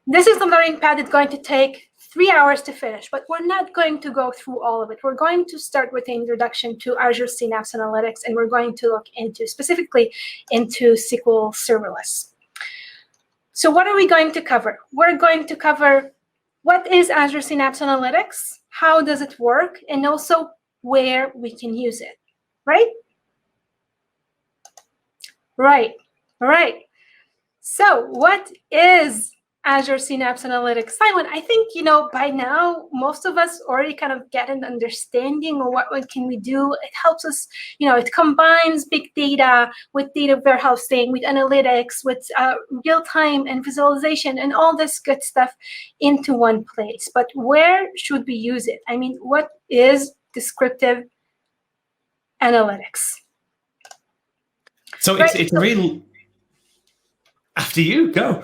This is the learning path that's going to take 3 hours to finish, but we're not going to go through all of it. We're going to start with the introduction to Azure Synapse Analytics, and we're going to look into specifically into SQL Serverless. So what are we going to cover? We're going to cover what is Azure Synapse Analytics, how does it work, and also where we can use it, right? Right. So what is Azure Synapse Analytics? Simon, I think, by now, most of us already kind of get an understanding of what can we do. It helps us, it combines big data with data warehousing, with analytics, with real-time and visualization and all this good stuff into one place. But where should we use it? I mean, what is descriptive analytics? So it's a real... After you, go.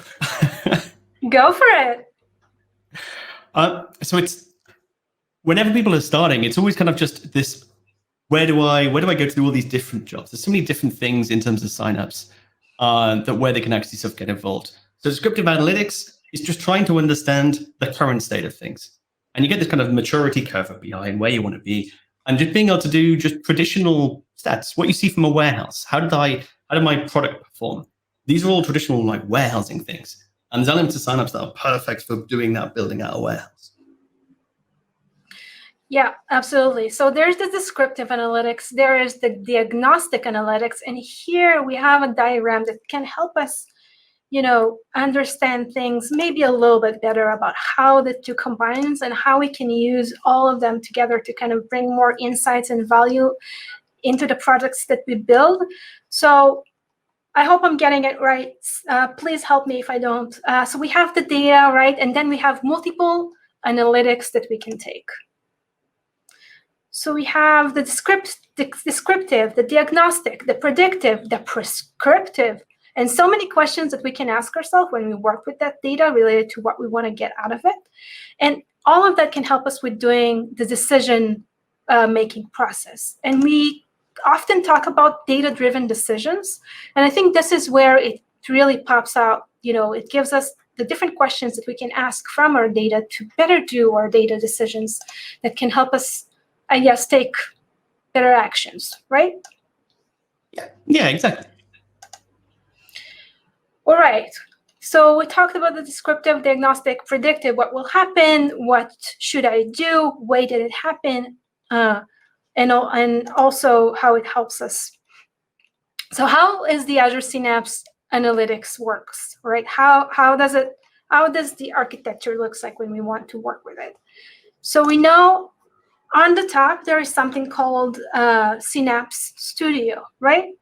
Go for it. So it's whenever people are starting, it's always kind of just this: where do I go to do all these different jobs? There's so many different things in terms of signups that where they can actually sort of get involved. So descriptive analytics is just trying to understand the current state of things, and you get this kind of maturity curve of BI and where you want to be, and just being able to do just traditional stats, what you see from a warehouse. How did my product perform? These are all traditional like warehousing things. And there's elements of signups that are perfect for doing that, building out a warehouse. Yeah, absolutely. So there's the descriptive analytics, there is the diagnostic analytics, and here we have a diagram that can help us, understand things maybe a little bit better about how the two combines and how we can use all of them together to kind of bring more insights and value into the projects that we build. So I hope I'm getting it right. Please help me if I don't. So we have the data, right? And then we have multiple analytics that we can take. So we have the descriptive, the diagnostic, the predictive, the prescriptive, and so many questions that we can ask ourselves when we work with that data related to what we want to get out of it. And all of that can help us with doing the decision making process. And we often talk about data-driven decisions. And I think this is where it really pops out. It gives us the different questions that we can ask from our data to better do our data decisions that can help us, I guess, take better actions, right? Yeah, exactly. All right. So we talked about the descriptive, diagnostic, predictive, what will happen, what should I do, why did it happen, and also how it helps us. So how is the Azure Synapse Analytics works, right? How does the architecture looks like when we want to work with it? So we know on the top there is something called Synapse Studio, right?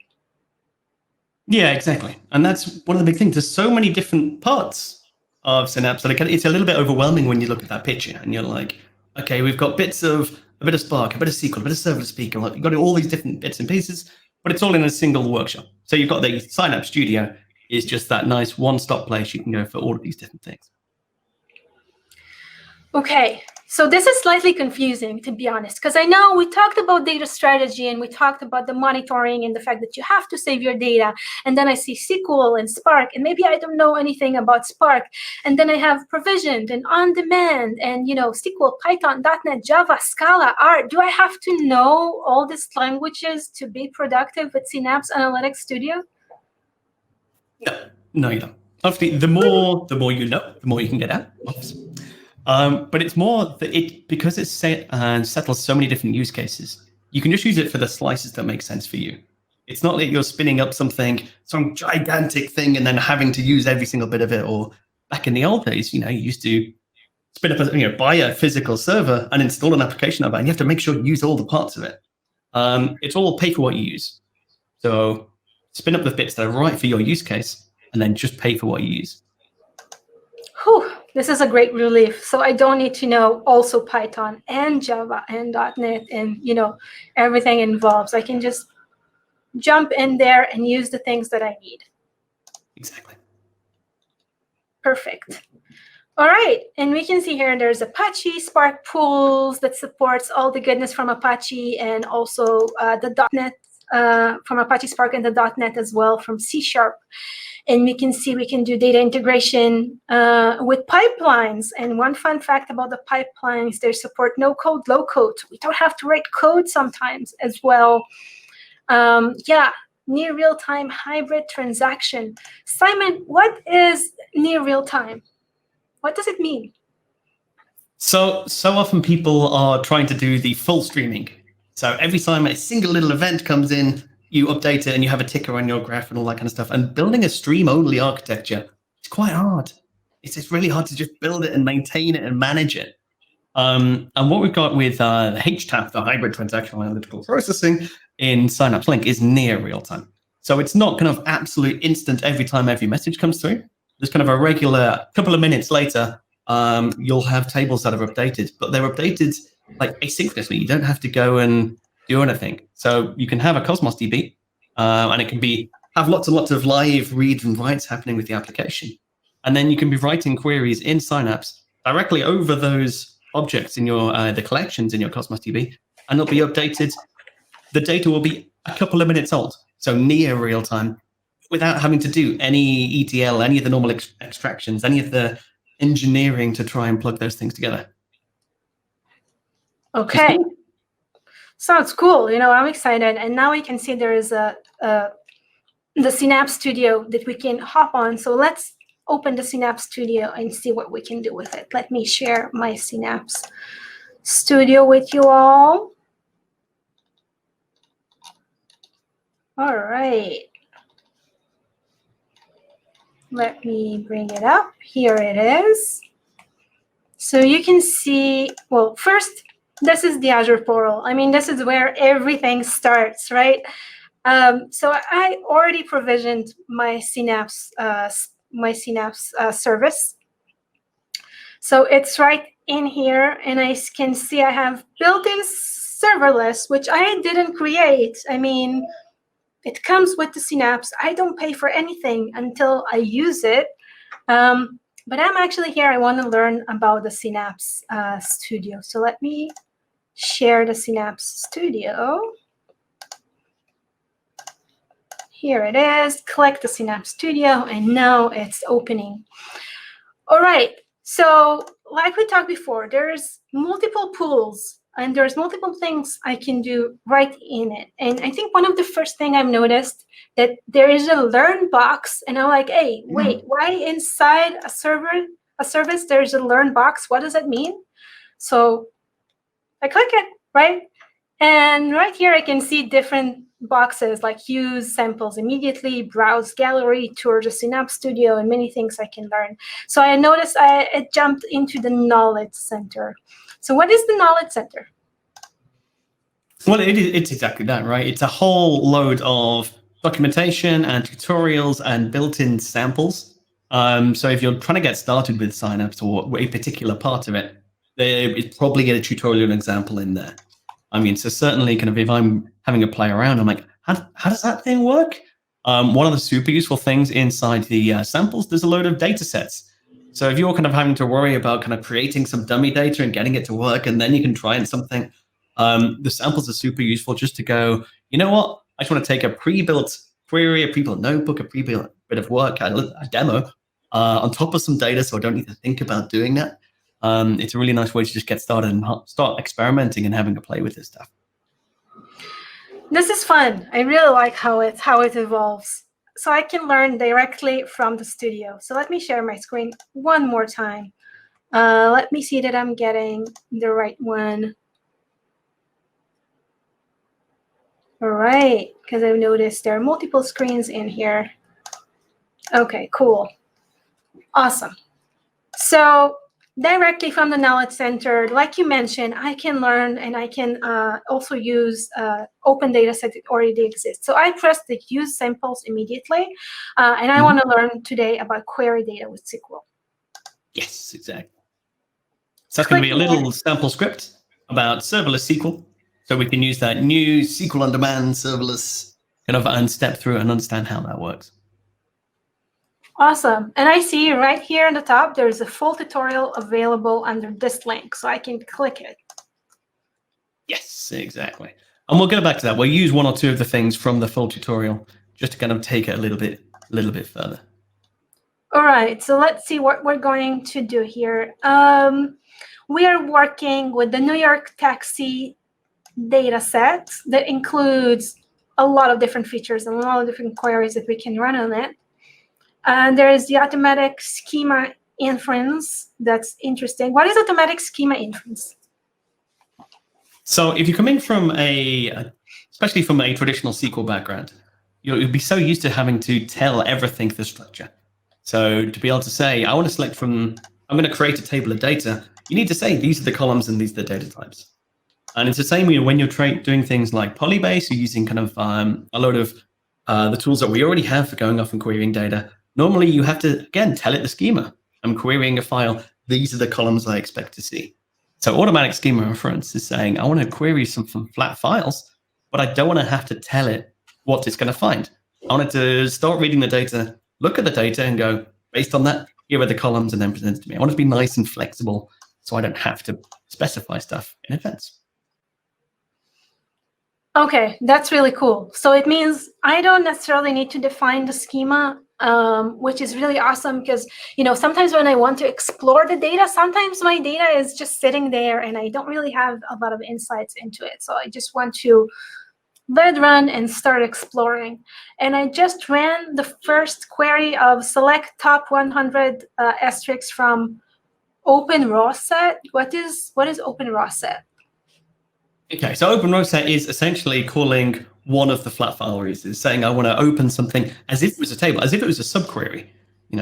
Yeah, exactly. And that's one of the big things. There's so many different parts of Synapse that it's a little bit overwhelming when you look at that picture and you're like, okay, we've got a bit of Spark, a bit of SQL, a bit of Serverless speaker. You've got all these different bits and pieces, but it's all in a single workshop. So you've got the Synapse Studio is just that nice one-stop place you can go for all of these different things. Okay, so this is slightly confusing, to be honest, because I know we talked about data strategy and we talked about the monitoring and the fact that you have to save your data. And then I see SQL and Spark, and maybe I don't know anything about Spark. And then I have provisioned and on-demand and, SQL, Python, .NET, Java, Scala, R. Do I have to know all these languages to be productive with Synapse Analytics Studio? No, you don't. Obviously, the more you know, the more you can get out. But it's more that because it's set and settles so many different use cases, you can just use it for the slices that make sense for you. It's not like you're spinning up some gigantic thing and then having to use every single bit of it. Or back in the old days, you used to spin up buy a physical server and install an application of it, and you have to make sure you use all the parts of it. It's all pay for what you use. So spin up the bits that are right for your use case, and then just pay for what you use. Whew, this is a great relief. So I don't need to know also Python and Java and .NET and everything involves. I can just jump in there and use the things that I need. Exactly. Perfect. All right, and we can see here there's Apache Spark pools that supports all the goodness from Apache and also the .NET from Apache Spark and the .NET as well from C#. And we can see we can do data integration with pipelines. And one fun fact about the pipelines, they support no-code, low-code. We don't have to write code sometimes as well. Yeah, near real-time hybrid transaction. Simon, what is near real-time? What does it mean? So often people are trying to do the full streaming. So every time a single little event comes in, you update it and you have a ticker on your graph and all that kind of stuff. And building a stream-only architecture, it's quite hard. It's really hard to just build it and maintain it and manage it. And what we've got with the HTAP, the hybrid transactional analytical processing in Synapse Link, is near real-time. So it's not kind of absolute instant every time every message comes through. There's kind of a regular couple of minutes later, you'll have tables that are updated, but they're updated like asynchronously. You don't have to go and do anything. So you can have a Cosmos DB, and it can have lots and lots of live reads and writes happening with the application. And then you can be writing queries in Synapse directly over those objects in your the collections in your Cosmos DB, and it'll be updated. The data will be a couple of minutes old, so near real time, without having to do any ETL, any of the normal extractions, any of the engineering to try and plug those things together. Okay. Sounds cool. You know, I'm excited. And now we can see there is the Synapse Studio that we can hop on. So let's open the Synapse Studio and see what we can do with it. Let me share my Synapse Studio with you all. All right. Let me bring it up. Here it is. So you can see, well, first, this is the Azure portal. I mean, this is where everything starts, right? So I already provisioned my Synapse service. So it's right in here, and I can see I have built-in serverless, which I didn't create. I mean, it comes with the Synapse. I don't pay for anything until I use it. But I'm actually here. I want to learn about the Synapse Studio. So let me share the Synapse Studio. Here it is. Click the Synapse Studio, and now it's opening. All right. So like we talked before, there's multiple pools, and there's multiple things I can do right in it. And I think one of the first thing I've noticed that there is a learn box, and I'm like, hey, wait, why inside a service there's a learn box? What does that mean? So I click it, right? And right here I can see different boxes like use samples immediately, browse gallery, tour the Synapse Studio, and many things I can learn. So I noticed it jumped into the Knowledge Center. So what is the Knowledge Center? Well, it's exactly that, right? It's a whole load of documentation and tutorials and built-in samples. So if you're trying to get started with Synapse or a particular part of it, it's probably get a tutorial and example in there. I mean, so certainly kind of if I'm having a play around, I'm like, how does that thing work? One of the super useful things inside the samples, there's a load of data sets. So if you're kind of having to worry about kind of creating some dummy data and getting it to work, and then you can try something, the samples are super useful just to go, you know what? I just want to take a pre-built query, a pre-built notebook, a pre-built bit of work, a demo on top of some data, so I don't need to think about doing that. It's a really nice way to just get started and start experimenting and having a play with this stuff. This is fun. I really like how it evolves. So I can learn directly from the studio. So let me share my screen one more time. Let me see that I'm getting the right one. All right, because I've noticed there are multiple screens in here. Okay, cool. Awesome. So directly from the Knowledge Center, like you mentioned, I can learn, and I can also use open data set that already exists. So I press the use samples immediately, and I want to learn today about query data with SQL. Yes, exactly. So that's going to be a little sample script about serverless SQL. So we can use that new SQL on demand serverless kind of and step through and understand how that works. Awesome. And I see right here on the top, there's a full tutorial available under this link, so I can click it. Yes, exactly. And we'll go back to that. We'll use one or two of the things from the full tutorial just to kind of take it a little bit further. All right, so let's see what we're going to do here. We are working with the New York taxi data set that includes a lot of different features and a lot of different queries that we can run on it. And there is the automatic schema inference. That's interesting. What is automatic schema inference? So if you're coming from especially from a traditional SQL background, you'll be so used to having to tell everything the structure. So to be able to say, I'm going to create a table of data, you need to say, these are the columns and these are the data types. And it's the same when you're doing things like Polybase, you're using kind of a load of the tools that we already have for going off and querying data. Normally, you have to, again, tell it the schema. I'm querying a file. These are the columns I expect to see. So automatic schema inference is saying, I want to query some flat files, but I don't want to have to tell it what it's going to find. I want it to start reading the data, look at the data and go, based on that, here are the columns, and then present it to me. I want it to be nice and flexible so I don't have to specify stuff in advance. Okay, that's really cool. So it means I don't necessarily need to define the schema, which is really awesome because, sometimes when I want to explore the data, sometimes my data is just sitting there and I don't really have a lot of insights into it. So I just want to let it run and start exploring. And I just ran the first query of select top 100 asterisks from open raw set. What is open raw set? Okay, so open raw set is essentially calling one of the flat file resources, saying I want to open something as if it was a table, as if it was a subquery.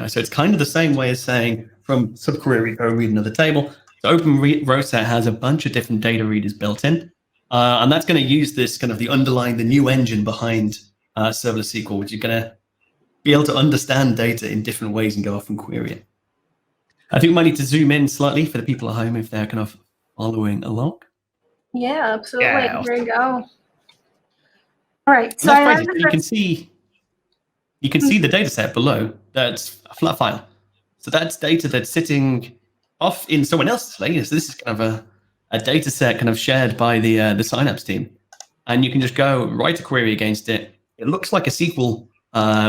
So it's kind of the same way as saying from subquery go read another table. So open raw set has a bunch of different data readers built in, and that's going to use this kind of the new engine behind serverless SQL, which is going to be able to understand data in different ways and go off and query it. I think we might need to zoom in slightly for the people at home if they're kind of following along. Yeah, absolutely. Yeah. There you go. All right. So you can see the data set below. That's a flat file. So that's data that's sitting off in someone else's layer. So this is kind of a data set kind of shared by the Synapse team. And you can just go write a query against it. It looks like a SQL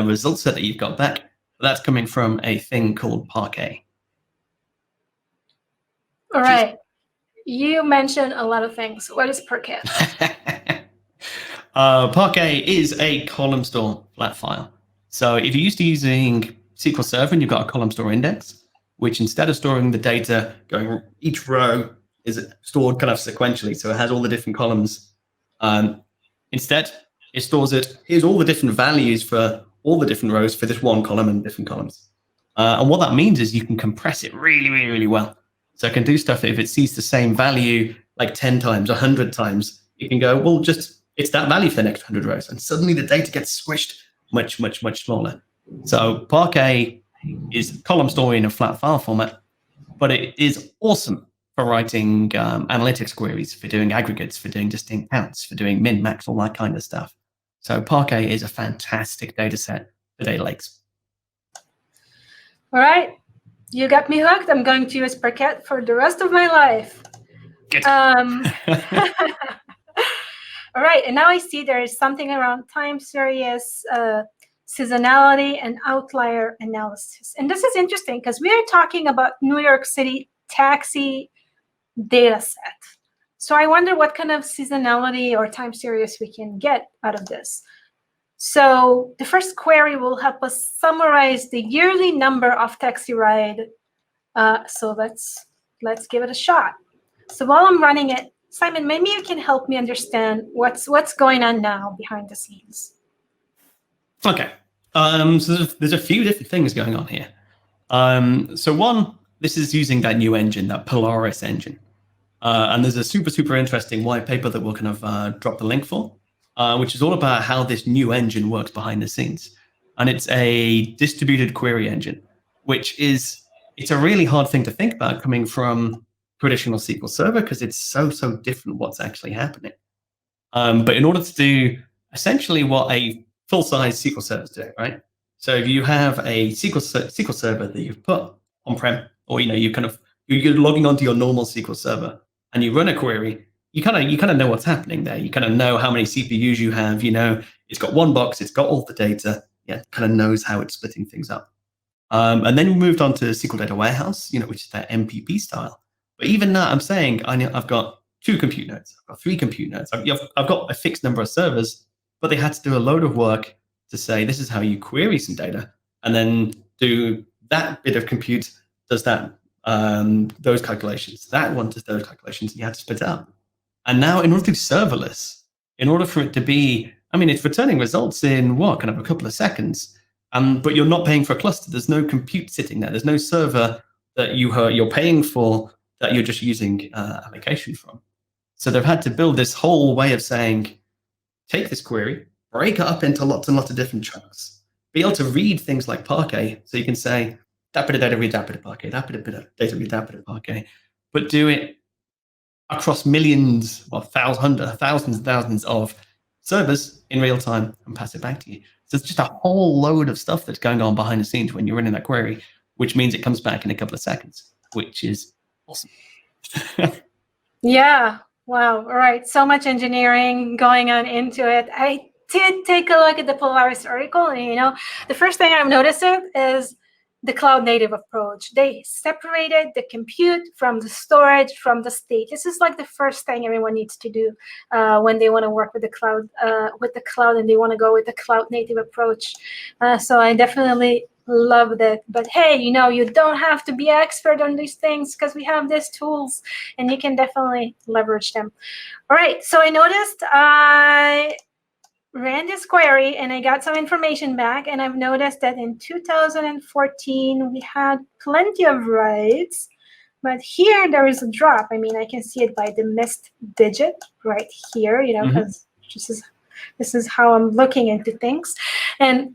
result set that you've got back. But that's coming from a thing called Parquet. All right. You mentioned a lot of things. What is Parquet? Parquet is a column store flat file. So if you're used to using SQL Server and you've got a column store index, which instead of storing the data going each row is stored kind of sequentially, so it has all the different columns. Instead, it stores it. Here's all the different values for all the different rows for this one column and different columns. And what that means is you can compress it really, really, really well. So it can do stuff if it sees the same value like 10 times, 100 times. You can go, well, it's that value for the next 100 rows. And suddenly the data gets squished much, much, much smaller. So Parquet is column store in a flat file format, but it is awesome for writing analytics queries, for doing aggregates, for doing distinct counts, for doing min, max, all that kind of stuff. So Parquet is a fantastic data set for data lakes. All right. You got me hooked. I'm going to use Parquet for the rest of my life. Good. All right. And now I see there is something around time series, seasonality, and outlier analysis. And this is interesting because we are talking about New York City taxi data set. So I wonder what kind of seasonality or time series we can get out of this. So the first query will help us summarize the yearly number of taxi ride. So let's give it a shot. So while I'm running it, Simon, maybe you can help me understand what's going on now behind the scenes. Okay. So there's a few different things going on here. So one, this is using that new engine, that Polaris engine. And there's a super, super interesting white paper that we'll kind of drop the link for. Which is all about how this new engine works behind the scenes. And it's a distributed query engine, it's a really hard thing to think about coming from traditional SQL Server because it's so different what's actually happening. But in order to do essentially what a full-size SQL server is doing, right? So if you have a SQL server that you've put on-prem, or you're logging onto your normal SQL server and you run a query, you kind of know what's happening there. You kind of know how many CPUs you have. You know, it's got one box, it's got all the data. Yeah, it kind of knows how it's splitting things up. And then we moved on to SQL Data Warehouse, which is that MPP style. But even that, I'm saying I've got 2 compute nodes, I've got 3 compute nodes. I've got a fixed number of servers, but they had to do a load of work to say this is how you query some data, and then do that bit of compute does that those calculations. That one does those calculations, and you have to split it up. And now, in order to do serverless, in order for it to be, it's returning results in kind of a couple of seconds. But you're not paying for a cluster. There's no compute sitting there. There's no server that you're paying for that you're just using application from. So they've had to build this whole way of saying, take this query, break it up into lots and lots of different chunks, be able to read things like Parquet. So you can say, that bit of data read that bit of Parquet, that bit of data read that bit of Parquet, but do it across millions, thousands and thousands of servers in real time and pass it back to you. So it's just a whole load of stuff that's going on behind the scenes when you're running that query, which means it comes back in a couple of seconds, which is awesome. Yeah. Wow. All right. So much engineering going on into it. I did take a look at the Polaris article, and the first thing I've noticed is the cloud native approach. They separated the compute from the storage from the state. This is like the first thing everyone needs to do when they want to work with the cloud, and they want to go with the cloud native approach. So I definitely love that. But hey, you don't have to be an expert on these things because we have these tools, and you can definitely leverage them. All right. So I noticed I ran this query and I got some information back, and I've noticed that in 2014 we had plenty of writes, but here there is a drop. I can see it by the missed digit right here, because this is how I'm looking into things. And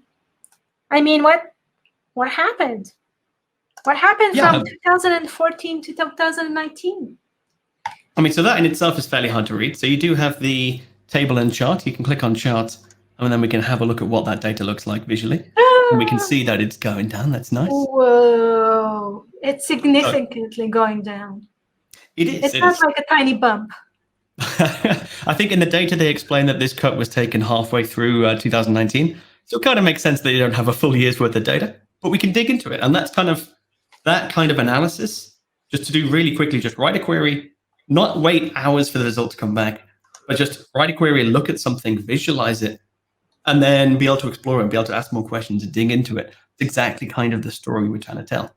what happened? What happened from 2014 to 2019? So that in itself is fairly hard to read. So you do have the table and chart. You can click on chart, and then we can have a look at what that data looks like visually. And we can see that it's going down. That's nice. Whoa. It's significantly going down. It is. It's not like a tiny bump. I think in the data they explain that this cut was taken halfway through 2019. So it kind of makes sense that you don't have a full year's worth of data, but we can dig into it. And that's that kind of analysis, just to do really quickly, just write a query, not wait hours for the result to come back, but just write a query, look at something, visualize it, and then be able to explore it and be able to ask more questions and dig into it. It's exactly kind of the story we're trying to tell.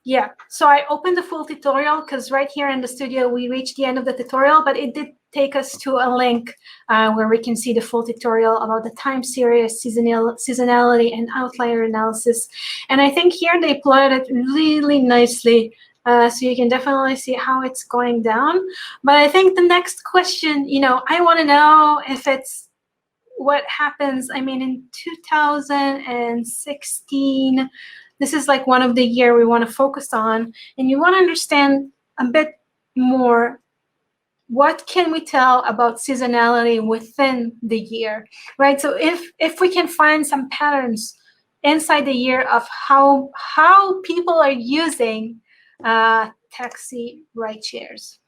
Yeah, so I opened the full tutorial because right here in the studio, we reached the end of the tutorial, but it did take us to a link where we can see the full tutorial about the time series, seasonality, and outlier analysis. And I think here they plotted it really nicely. So you can definitely see how it's going down. But I think the next question, I want to know if it's what happens. In 2016, this is like one of the year we want to focus on. And you want to understand a bit more, what can we tell about seasonality within the year, right? So if we can find some patterns inside the year of how people are using taxi ride shares.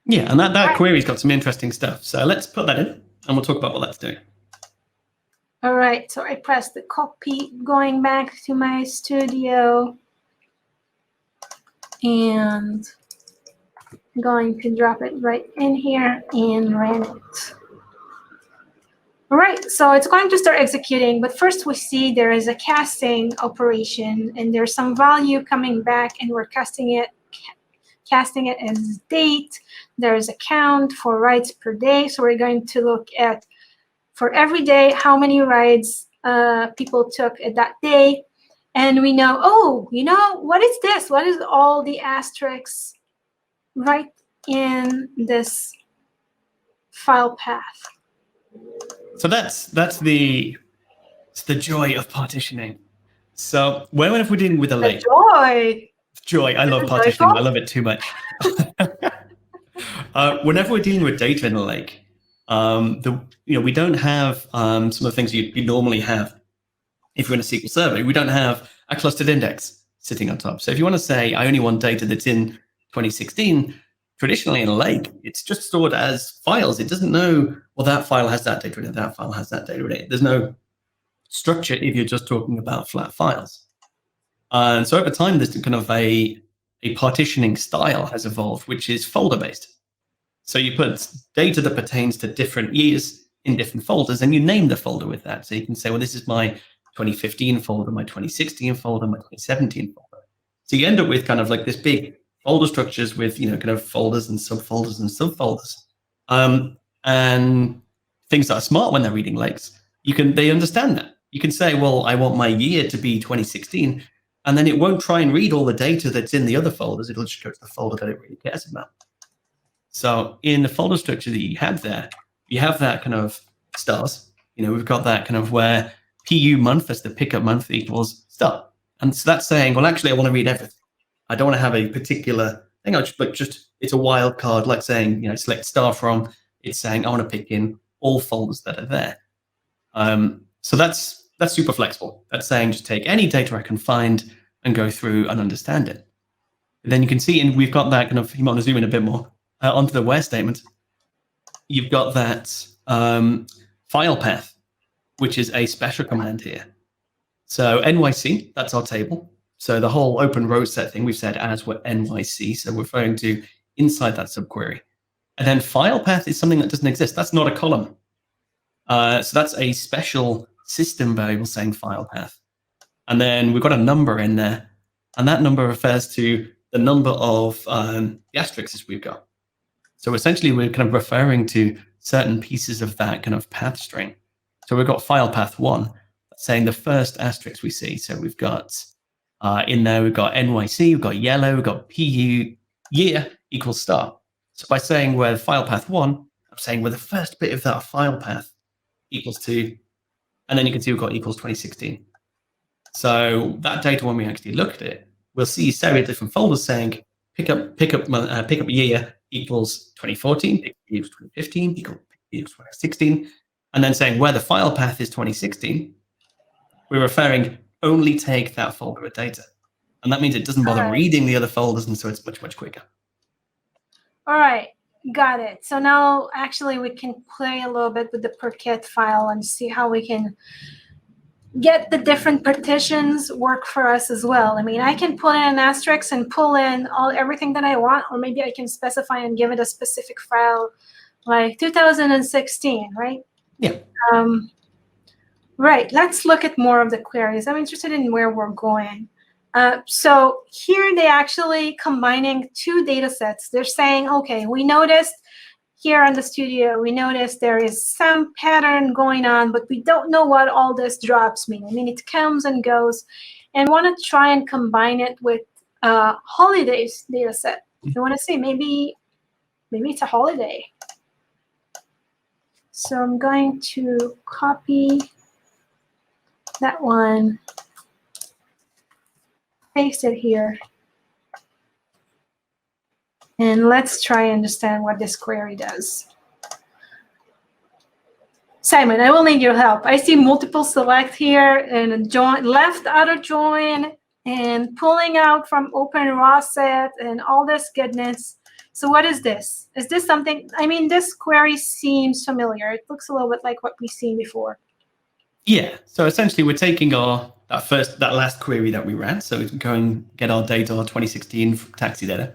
Yeah, and that query's got some interesting stuff. So let's put that in, and we'll talk about what that's doing. All right, so I pressed the copy, going back to my studio, and I'm going to drop it right in here and run it. All right, so it's going to start executing, but first we see there is a casting operation, and there's some value coming back, and we're casting it as date. There's a count for rides per day, so we're going to look at, for every day, how many rides people took at that day, and we know, what is this? What is all the asterisks right in this file path? So that's the joy of partitioning. So whenever we're dealing with a lake, joy. I love partitioning. I love it too much. Whenever we're dealing with data in a lake, we don't have some of the things you normally have if you're in a SQL Server. We don't have a clustered index sitting on top. So if you want to say, I only want data that's in 2016, traditionally in a lake, it's just stored as files. It doesn't know, well, that file has that data in it, that file has that data in it. There's no structure if you're just talking about flat files. And so over time, this kind of a partitioning style has evolved, which is folder-based. So you put data that pertains to different years in different folders, and you name the folder with that. So you can say, well, this is my 2015 folder, my 2016 folder, my 2017 folder. So you end up with kind of like this big folder structures with, kind of folders and subfolders and subfolders. And things that are smart when they're reading lakes, they understand that. You can say, well, I want my year to be 2016, and then it won't try and read all the data that's in the other folders. It'll just go to the folder that it really cares about. So in the folder structure that you had there, you have that kind of stars. We've got that kind of where PU month as the pickup month equals star. And so that's saying, well, actually, I want to read everything. I don't want to have a particular thing. I just it's a wild card, like saying, select star from. It's saying I want to pick in all folders that are there. So that's super flexible. That's saying just take any data I can find and go through and understand it. And then you can see, and we've got that kind of, you might want to zoom in a bit more onto the where statement. You've got that file path, which is a special command here. So NYC, that's our table. So the whole open row set thing we've said as we're NYC. So we're referring to inside that subquery. And then file path is something that doesn't exist. That's not a column. So that's a special system variable saying file path. And then we've got a number in there. And that number refers to the number of the asterisks we've got. So essentially, we're kind of referring to certain pieces of that kind of path string. So we've got file path 1, saying the first asterisk we see. So we've got in there, we've got NYC, we've got yellow, we've got PU, year equals star. So by saying we're file path 1, I'm saying we're the first bit of that file path equals to, and then you can see we've got equals 2016. So that data, when we actually look at it, we'll see several different folders saying pickup year equals 2014, equals 2015, equals 2016, and then saying where the file path is 2016, we're referring only take that folder of data. And that means it doesn't bother reading the other folders, and so it's much, much quicker. All right, got it. So now actually we can play a little bit with the Parquet file and see how we can get the different partitions work for us as well. I mean, I can pull in an asterisk and pull in everything that I want, or maybe I can specify and give it a specific file like 2016, right? Yeah. Right, let's look at more of the queries. I'm interested in where we're going. So here they actually combining two data sets. They're saying, okay, we noticed here in the studio, we noticed there is some pattern going on, but we don't know what all this drops mean. I mean, it comes and goes, and want to try and combine it with holidays data set. I want to say maybe it's a holiday. So I'm going to copy that one, paste it here. And let's try and understand what this query does. Simon, I will need your help. I see multiple select here and a join, left outer join, and pulling out from open raw set and all this goodness. So what is this? Is this something, I mean, this query seems familiar. It looks a little bit like what we've seen before. Yeah, so essentially we're taking that last query that we ran. So we can go and get our data, our 2016 taxi data.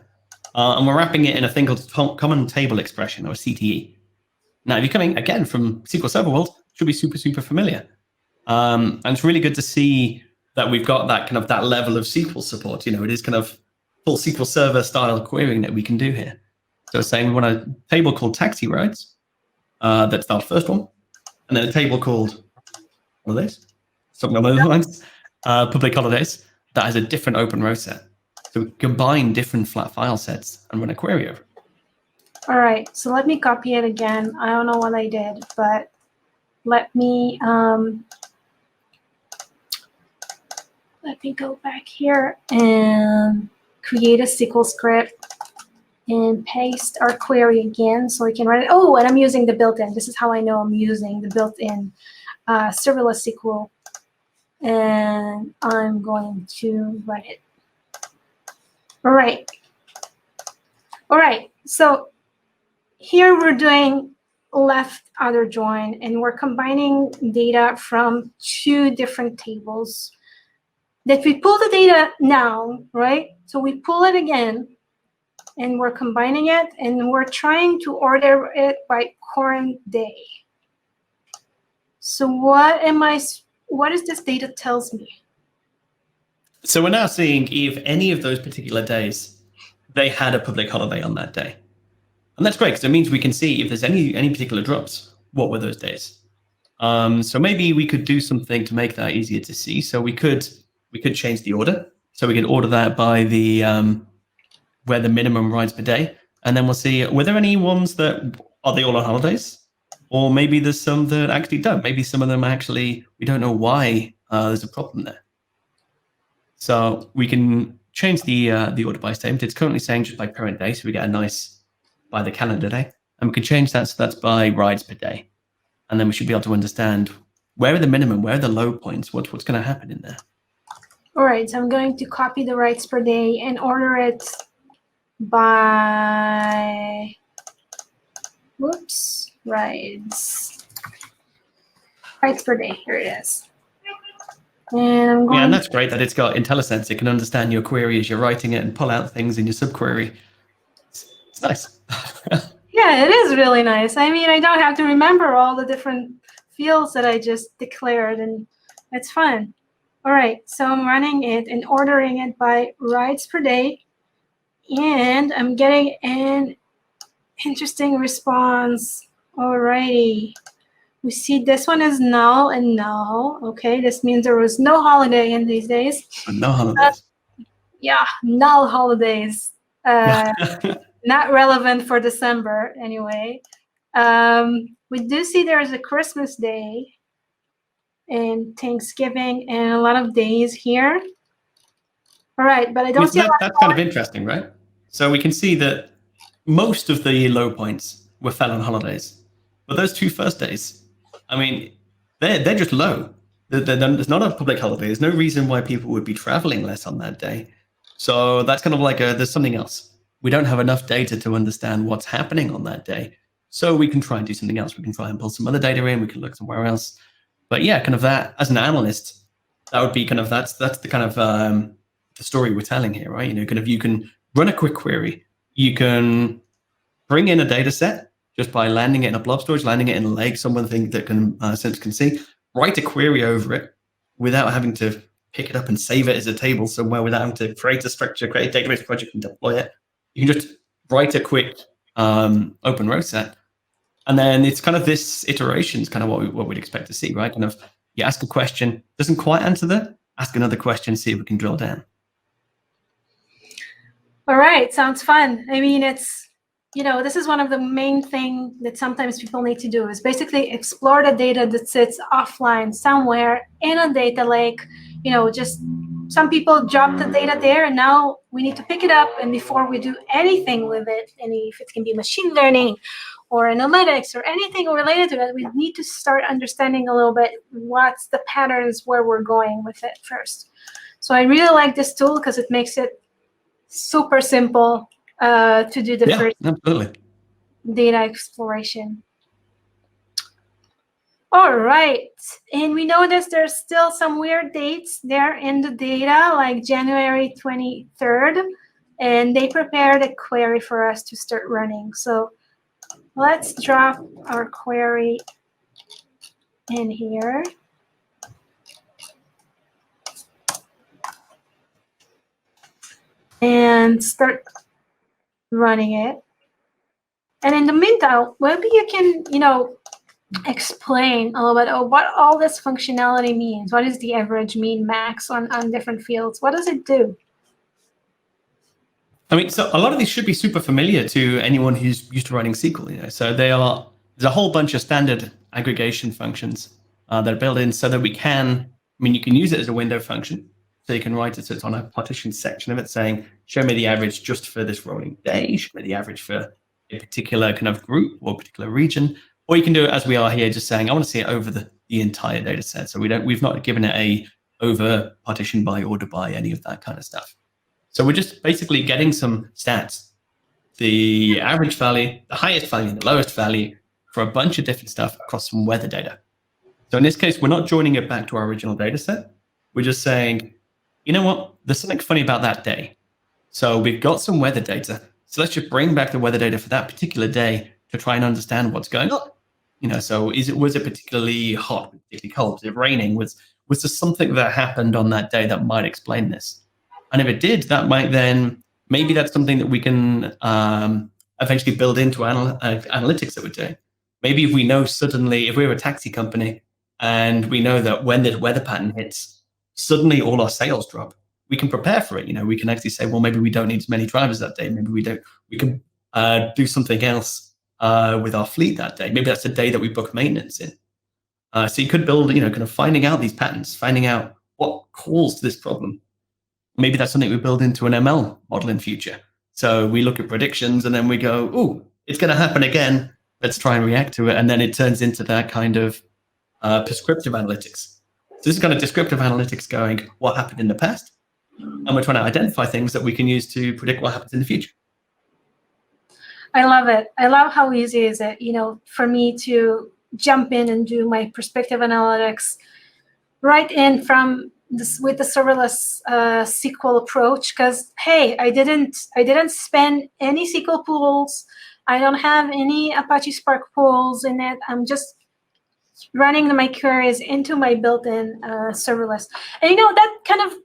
And we're wrapping it in a thing called Common Table Expression, or CTE. Now, if you're coming, again, from SQL Server world, it should be super, super familiar. And it's really good to see that we've got that kind of that level of SQL support. It is kind of full SQL Server style querying that we can do here. So it's saying we want a table called taxi rides. That's our first one. And then a table called holidays, something along those lines, public holidays, that has a different open row set. So we combine different flat file sets and run a query over. All right, so let me copy it again. I don't know what I did, but let me go back here and create a SQL script and paste our query again so we can run it. Oh, and I'm using the built-in. This is how I know I'm using the built-in serverless SQL. And I'm going to run it. All right. All right, so here we're doing left outer join, and we're combining data from two different tables that we pull the data now, right? So we pull it again, and we're combining it, and we're trying to order it by current day. So what does this data tells me? So we're now seeing if any of those particular days, they had a public holiday on that day. And that's great, because it means we can see if there's any particular drops, what were those days? So maybe we could do something to make that easier to see. So we could change the order. So we could order that by the where the minimum rides per day, and then we'll see, were there any ones that, are they all on holidays? Or maybe there's some that actually don't. Maybe some of them actually, we don't know why there's a problem there. So we can change the order by statement. It's currently saying just by parent day, so we get a nice by the calendar day. And we can change that so that's by rides per day. And then we should be able to understand where are the minimum, where are the low points, what's going to happen in there. All right, so I'm going to copy the rides per day and order it by, rides per day. Here it is. And I'm going, yeah, and that's great that it's got IntelliSense. It can understand your query as you're writing it and pull out things in your subquery. It's nice. yeah, it is really nice. I mean, I don't have to remember all the different fields that I just declared, and it's fun. All right, so I'm running it and ordering it by rides per day, and I'm getting an interesting response. All righty. We see this one is null and null. Okay, this means there was no holiday in these days. No holidays. Yeah, null holidays. Not relevant for December anyway. We do see there's a Christmas day and Thanksgiving and a lot of days here. All right, but I don't see that's kind of interesting, right? So we can see that most of the low points were fell on holidays, but those two first days, I mean, they're just low. There's not a public holiday. There's no reason why people would be traveling less on that day. So that's kind of like there's something else. We don't have enough data to understand what's happening on that day. So we can try and do something else. We can try and pull some other data in. We can look somewhere else. But yeah, kind of that, as an analyst, that would be kind of, that's the kind of the story we're telling here, right? You know, kind of you can run a quick query. You can bring in a data set just by landing it in a blob storage, landing it in a lake, something that can Sense can see, write a query over it without having to pick it up and save it as a table somewhere, without having to create a structure, create a database project and deploy it. You can just write a quick open row set. And then it's kind of this iteration is kind of what we'd expect to see, right? Kind of you ask a question, doesn't quite answer that, ask another question, see if we can drill down. All right, sounds fun. I mean, it's, you know, this is one of the main things that sometimes people need to do is basically explore the data that sits offline somewhere in a data lake. You know, just some people drop the data there, and now we need to pick it up. And before we do anything with it, and if it can be machine learning or analytics or anything related to that, we need to start understanding a little bit what's the patterns where we're going with it first. So I really like this tool because it makes it super simple to do the first absolutely. data exploration. All right, and we noticed there's still some weird dates there in the data, like January 23rd, and they prepared a query for us to start running. So let's drop our query in here. And start running it. And in the meantime, maybe you can, you know, explain a little bit of what all this functionality means. What is the average, mean, max on different fields? What does it do? I mean, so a lot of these should be super familiar to anyone who's used to writing SQL. You know, so there's a whole bunch of standard aggregation functions that are built in so that we can. I mean, you can use it as a window function. So you can write it so it's on a partition section of it saying, show me the average just for this rolling day, show me the average for a particular kind of group or particular region. Or you can do it as we are here, just saying, I want to see it over the entire data set. So we've not given it a over partition by, order by, any of that kind of stuff. So we're just basically getting some stats the average value, the highest value, and the lowest value for a bunch of different stuff across some weather data. So in this case, we're not joining it back to our original data set. We're just saying, you know what, there's something funny about that day. So we've got some weather data. So let's just bring back the weather data for that particular day to try and understand what's going on. So was it particularly hot, particularly cold? Was it raining? Was there something that happened on that day that might explain this? And if it did, that might then, maybe that's something that we can eventually build into analytics that we're doing. Maybe if we know suddenly, if we're a taxi company and we know that when this weather pattern hits, suddenly all our sales drop, we can prepare for it. We can actually say, well, maybe we don't need as many drivers that day. Maybe we don't. We can do something else with our fleet that day. Maybe that's the day that we book maintenance in. So you could build, kind of finding out these patterns, finding out what caused this problem. Maybe that's something we build into an ML model in future. So we look at predictions and then we go, oh, it's going to happen again. Let's try and react to it. And then it turns into that kind of prescriptive analytics. So this is kind of descriptive analytics going, what happened in the past? And we're trying to identify things that we can use to predict what happens in the future. I love it. I love how easy is it, for me to jump in and do my prescriptive analytics right in from this with the serverless SQL approach. Because hey, I didn't spend any SQL pools. I don't have any Apache Spark pools in it. I'm just running my queries into my built-in serverless. And that kind of,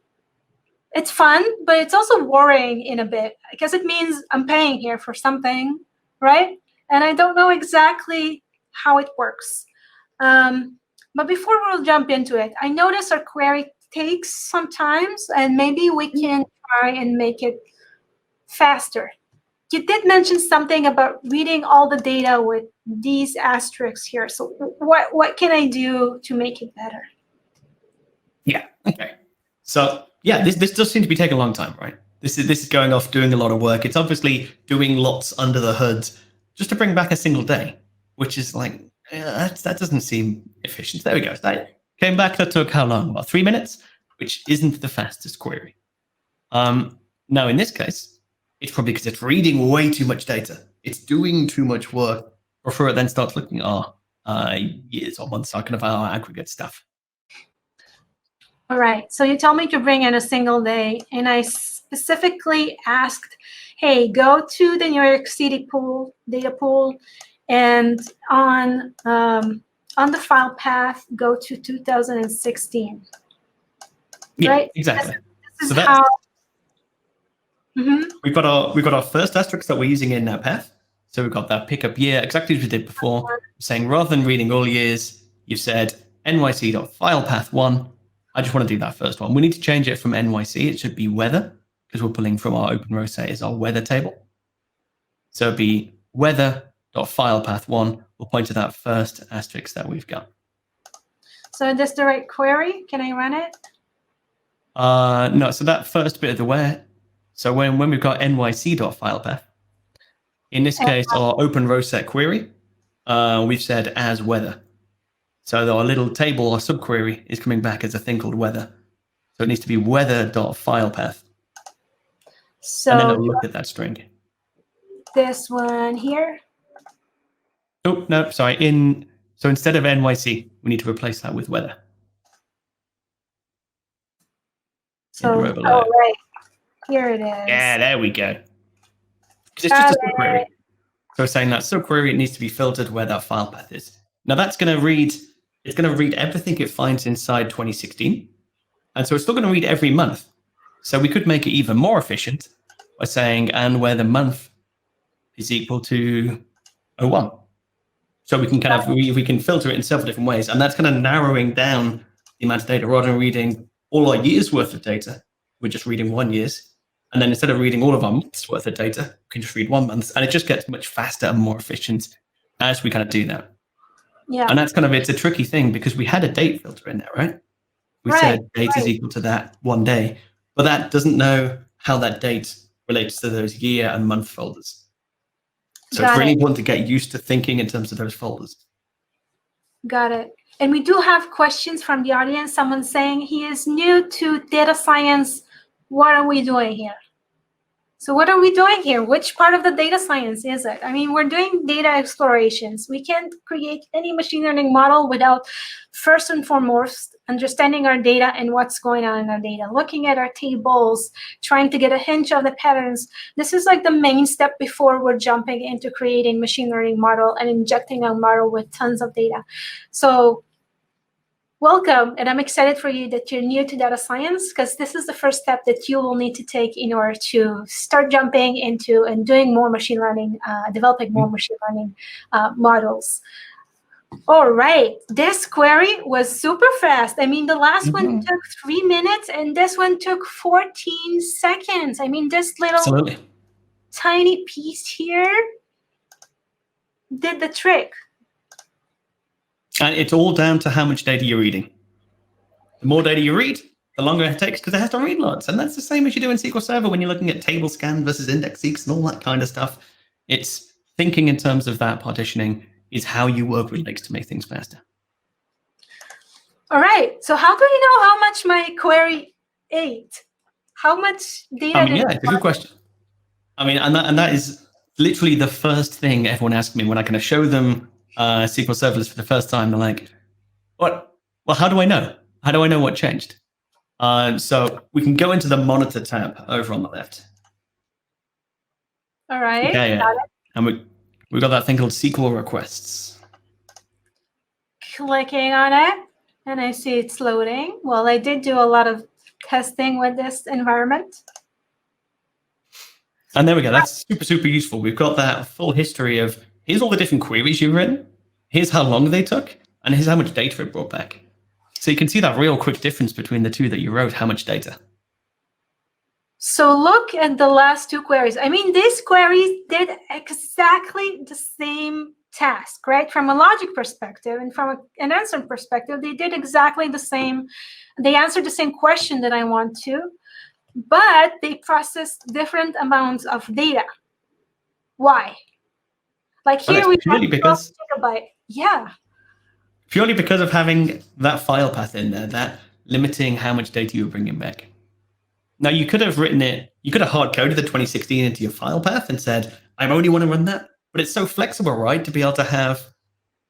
it's fun, but it's also worrying in a bit because it means I'm paying here for something, right? And I don't know exactly how it works. But before we'll jump into it, I notice our query takes some time, and maybe we can try and make it faster. You did mention something about reading all the data with these asterisks here. So what can I do to make it better? Yeah, okay. So yeah, this does seem to be taking a long time, right? This is going off doing a lot of work. It's obviously doing lots under the hood just to bring back a single day, which is like, that doesn't seem efficient. There we go. That came back. That took how long? About 3 minutes, which isn't the fastest query. Now, in this case, it's probably because it's reading way too much data. It's doing too much work before it then starts looking at years or months, kind of our aggregate stuff. All right. So you told me to bring in a single day, and I specifically asked, hey, go to the New York City data pool, and on the file path, go to 2016. Yeah, right? exactly. This is how. We've got our first asterisk that we're using in that path. So we've got that pickup year, exactly as we did before, saying rather than reading all years, you've said nyc.filepath1. I just want to do that first one. We need to change it from NYC. It should be weather, because we're pulling from our open row set is our weather table. So it'd be weather.filepath1. We'll point to that first asterisk that we've got. So is this the right query? Can I run it? No, so that first bit of the where. So when we've got nyc.filepath, in this case, our open row set query, we've said as weather. So our little table, our subquery, is coming back as a thing called weather. So it needs to be weather.filepath. So and then it'll look at that string. This one here? Oh, no, sorry. So instead of NYC, we need to replace that with weather. So, right. Here it is. Yeah, there we go. Because it's just a subquery. So we're saying that subquery, it needs to be filtered where that file path is. Now that's going to read, it's going to read everything it finds inside 2016. And so it's still going to read every month. So we could make it even more efficient by saying, and where the month is equal to 01. So we can kind of, we can filter it in several different ways. And that's kind of narrowing down the amount of data. Rather than reading all our years worth of data, we're just reading 1 year's. And then instead of reading all of our months worth of data, we can just read 1 month. And it just gets much faster and more efficient as we kind of do that. Yeah. And that's kind of, it's a tricky thing because we had a date filter in there, right? We said date is equal to that 1 day, but that doesn't know how that date relates to those year and month folders. So it's really important to get used to thinking in terms of those folders. Got it. And we do have questions from the audience. Someone saying he is new to data science. What are we doing here? So what are we doing here? Which part of the data science is it? I mean, we're doing data explorations. We can't create any machine learning model without first and foremost understanding our data and what's going on in our data, looking at our tables, trying to get a hint of the patterns. This is like the main step before we're jumping into creating machine learning model and injecting a model with tons of data. So welcome, and I'm excited for you that you're new to data science, because this is the first step that you will need to take in order to start jumping into and doing more machine learning, developing more machine learning models. All right, this query was super fast. I mean, the last one took 3 minutes, and this one took 14 seconds. I mean, this little tiny piece here did the trick. And it's all down to how much data you're reading. The more data you read, the longer it takes, because it has to read lots. And that's the same as you do in SQL Server when you're looking at table scan versus index seeks and all that kind of stuff. It's thinking in terms of that partitioning is how you work with lakes to make things faster. All right. So how do you know how much my query ate? How much data did it's a good question. I mean, and that is literally the first thing everyone asks me when I kind of show them SQL Serverless for the first time. They're like, "What? Well, how do I know? How do I know what changed?" So we can go into the monitor tab over on the left. All right. Yeah. And we got that thing called SQL requests. Clicking on it, and I see it's loading. Well, I did do a lot of testing with this environment. And there we go. That's super, super useful. We've got that full history of here's all the different queries you've written, here's how long they took, and here's how much data it brought back. So you can see that real quick difference between the two that you wrote, how much data. So look at the last two queries. I mean, these queries did exactly the same task, right? From a logic perspective and from an answer perspective, they did exactly the same. They answered the same question that I want to, but they processed different amounts of data. Why? Like here we have 12 gigabyte. Yeah. Purely because of having that file path in there, that limiting how much data you're bringing back. Now, you could have written it, you could have hard-coded the 2016 into your file path and said, I only want to run that. But it's so flexible, right, to be able to have,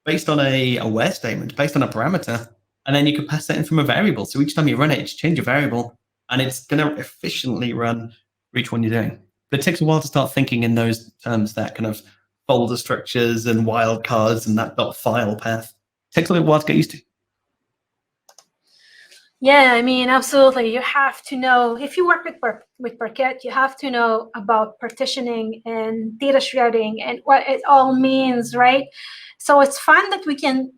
based on a where statement, based on a parameter, and then you can pass that in from a variable. So each time you run it, it's change a variable, and it's going to efficiently run for each one you're doing. But it takes a while to start thinking in those terms, that kind of folder structures and wildcards and that .file path. It takes a little while to get used to. Yeah, I mean, absolutely. You have to know, if you work with Parquet, you have to know about partitioning and data shredding and what it all means, right? So it's fun that we can,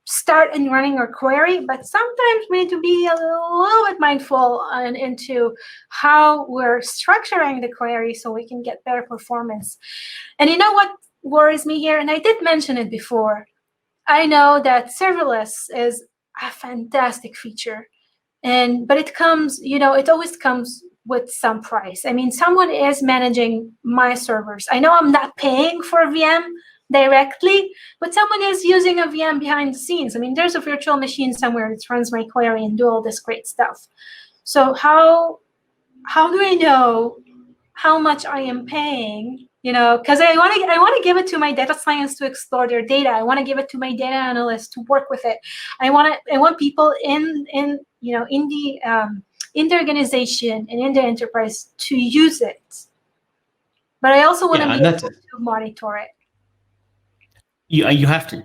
start in running our query, but sometimes we need to be a little bit mindful into how we're structuring the query so we can get better performance. And you know what worries me here? And I did mention it before. I know that serverless is a fantastic feature, but it comes, it always comes with some price. I mean, someone is managing my servers. I know I'm not paying for a VM directly, but someone is using a VM behind the scenes. I mean, there's a virtual machine somewhere that runs my query and do all this great stuff. So how do I know how much I am paying? Because I want to give it to my data science to explore their data. I want to give it to my data analyst to work with it. I want people in the organization and in the enterprise to use it. But I also want to be able to monitor it. You have to,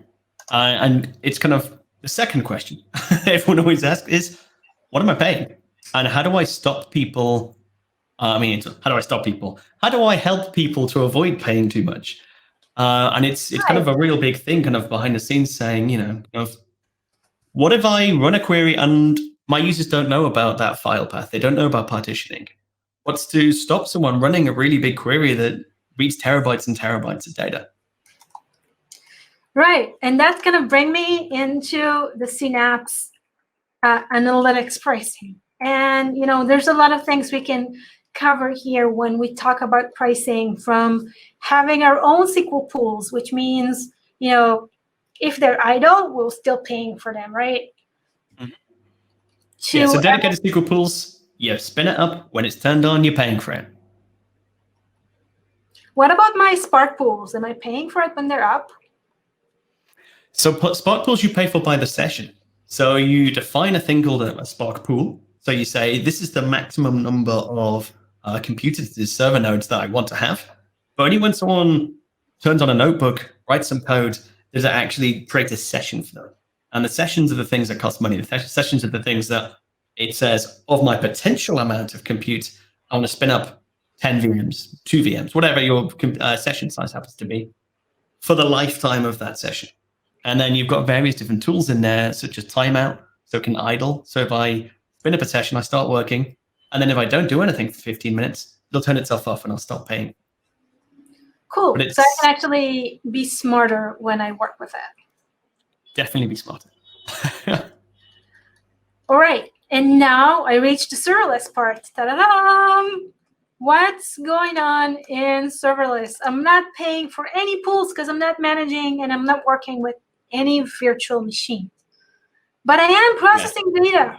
and it's kind of the second question everyone always asks is, what am I paying, and how do I stop people? How do I stop people? How do I help people to avoid paying too much? And it's kind of a real big thing, kind of behind the scenes, saying, what if I run a query and my users don't know about that file path? They don't know about partitioning. What's to stop someone running a really big query that reads terabytes and terabytes of data? Right, and that's going to bring me into the Synapse analytics pricing. And, there's a lot of things we can cover here when we talk about pricing, from having our own SQL pools, which means, if they're idle, we're still paying for them, right? Mm-hmm. So dedicated SQL pools, you spin it up. When it's turned on, you're paying for it. What about my Spark pools? Am I paying for it when they're up? So Spark pools you pay for by the session. So you define a thing called a Spark pool. So you say, this is the maximum number of computers, these server nodes that I want to have. But only when someone turns on a notebook, writes some code, does it actually create a session for them. And the sessions are the things that cost money. The sessions are the things that it says, of my potential amount of compute, I want to spin up 10 VMs, 2 VMs, whatever your session size happens to be, for the lifetime of that session. And then you've got various different tools in there, such as timeout, so it can idle. So if I spin up a session, I start working, and then if I don't do anything for 15 minutes, it'll turn itself off and I'll stop paying. Cool. So I can actually be smarter when I work with it. Definitely be smarter. All right. And now I reached the serverless part. Ta-da-da! What's going on in serverless? I'm not paying for any pools because I'm not managing and I'm not working with any virtual machine. But I am processing data.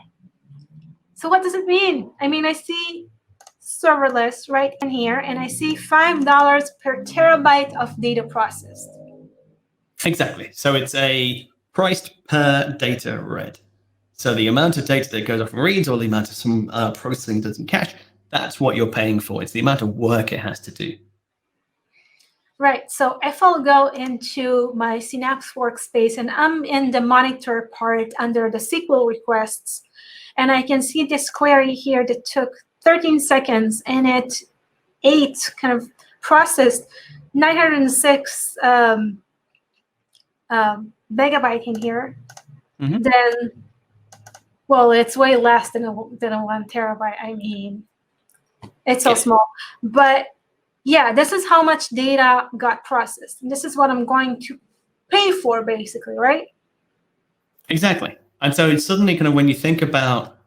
So what does it mean? I mean, I see serverless right in here, and I see $5 per terabyte of data processed. Exactly. So it's a priced per data read. So the amount of data that goes off and reads, or the amount of some processing does in cache, that's what you're paying for. It's the amount of work it has to do. Right. So if I'll go into my Synapse workspace, and I'm in the monitor part under the SQL requests, and I can see this query here that took 13 seconds, and it kind of processed 906 megabyte in here. Mm-hmm. Then, well, it's way less than a 1 terabyte. I mean, it's so small. But yeah, this is how much data got processed. And this is what I'm going to pay for, basically, right? Exactly. And so it's suddenly kind of, when you think about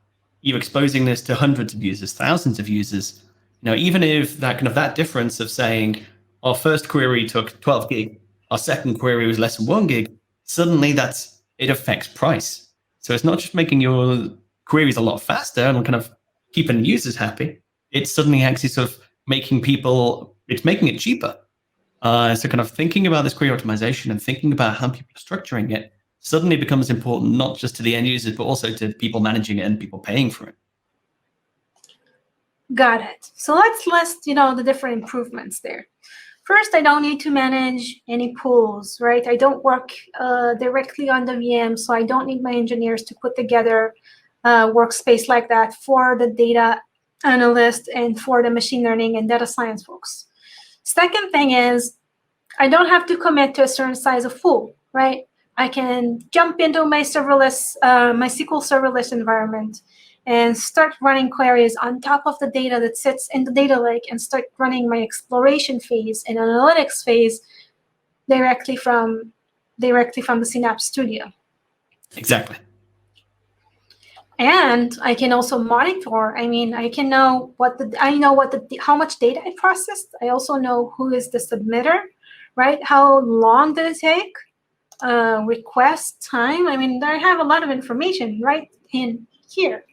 you exposing this to hundreds of users, thousands of users, even if that difference of saying our first query took 12 gig, our second query was less than 1 gig, suddenly it affects price. So it's not just making your queries a lot faster and kind of keeping users happy. It's suddenly actually sort of making it cheaper. So kind of thinking about this query optimization and thinking about how people are structuring it suddenly becomes important, not just to the end users, but also to people managing it and people paying for it. Got it. So let's list, the different improvements there. First, I don't need to manage any pools, right? I don't work directly on the VM, so I don't need my engineers to put together a workspace like that for the data analyst and for the machine learning and data science folks. Second thing is, I don't have to commit to a certain size of pool, right? I can jump into my serverless, my SQL serverless environment and start running queries on top of the data that sits in the data lake and start running my exploration phase and analytics phase directly from the Synapse Studio. Exactly. And I can also monitor. I mean, I can know how much data I processed. I also know who is the submitter, right? How long did it take? Request time. I mean, I have a lot of information right in here.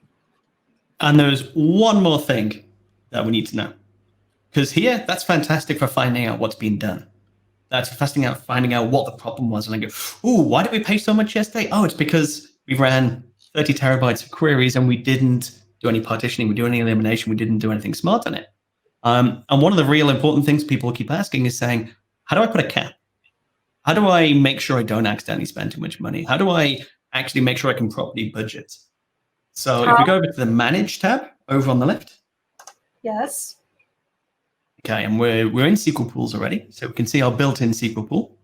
And there's one more thing that we need to know. Because here, that's fantastic for finding out what's been done. That's finding out what the problem was. And I go, ooh, why did we pay so much yesterday? Oh, it's because we ran 30 terabytes of queries and we didn't do any partitioning, we didn't do any elimination, we didn't do anything smart on it. And one of the real important things people keep asking is saying, how do I put a cap? How do I make sure I don't accidentally spend too much money? How do I actually make sure I can properly budget? So if we go over to the Manage tab over on the left. Yes. Okay, and we're in SQL pools already. So we can see our built-in SQL pool.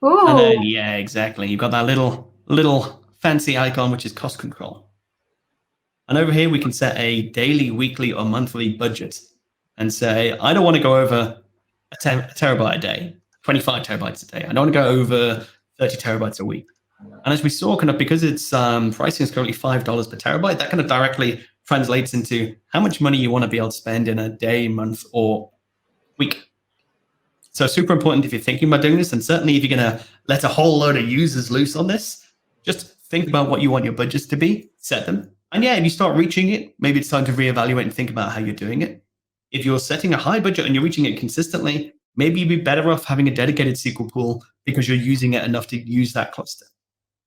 Ooh. And then, yeah, exactly. You've got that little fancy icon, which is cost control. And over here, we can set a daily, weekly, or monthly budget and say, I don't want to go over a terabyte a day, 25 terabytes a day. I don't want to go over 30 terabytes a week. And as we saw, kind of because its pricing is currently $5 per terabyte, that kind of directly translates into how much money you want to be able to spend in a day, month, or week. So super important if you're thinking about doing this, and certainly if you're going to let a whole load of users loose on this, just think about what you want your budgets to be, set them. And yeah, if you start reaching it, maybe it's time to reevaluate and think about how you're doing it. If you're setting a high budget and you're reaching it consistently, maybe you'd be better off having a dedicated SQL pool because you're using it enough to use that cluster.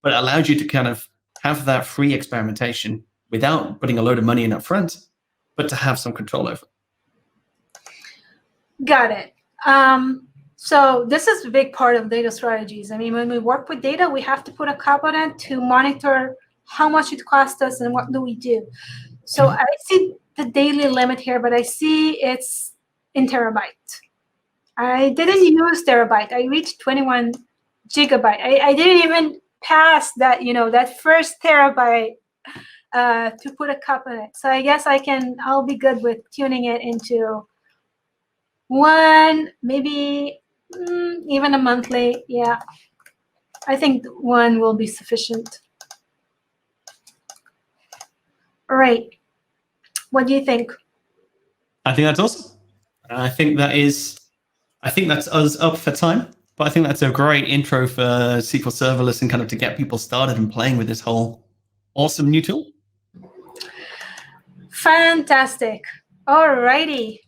But it allows you to kind of have that free experimentation without putting a load of money in up front, but to have some control over it. Got it. So this is a big part of data strategies. I mean, when we work with data, we have to put a component to monitor how much it costs us and what do we do. So I see the daily limit here, but I see it's in terabyte. I didn't use terabyte. I reached 21 gigabyte. I didn't even pass that, that first terabyte to put a component. So I guess I'll be good with tuning it into one, maybe even a monthly. Yeah, I think one will be sufficient. All right. What do you think? I think that's awesome. I think that's us up for time, but I think that's a great intro for SQL Serverless and kind of to get people started and playing with this whole awesome new tool. Fantastic. All righty.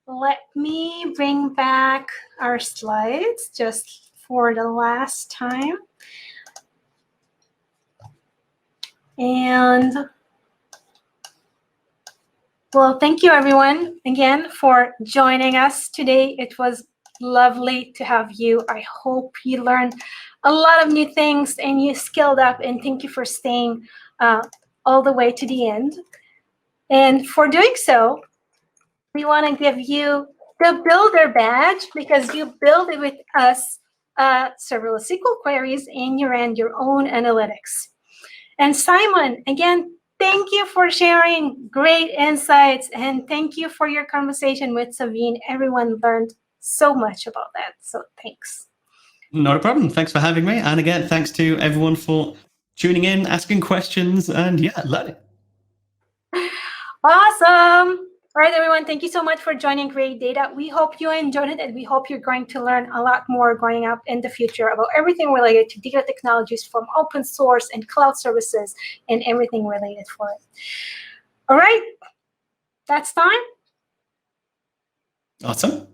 Let me bring back our slides just for the last time. And well, thank you everyone again for joining us today. It was lovely to have you. I hope you learned a lot of new things and you skilled up, and thank you for staying all the way to the end. And for doing so, we want to give you the Builder badge because you build it with us serverless SQL queries and you ran your own analytics. And Simon, again, thank you for sharing great insights, and thank you for your conversation with Savine. Everyone learned so much about that, so thanks. Not a problem. Thanks for having me. And again, thanks to everyone for tuning in, asking questions, and yeah, learning. Awesome. All right, everyone, thank you so much for joining Create Data. We hope you enjoyed it, and we hope you're going to learn a lot more growing up in the future about everything related to data technologies from open source and cloud services and everything related for it. All right, that's time. Awesome.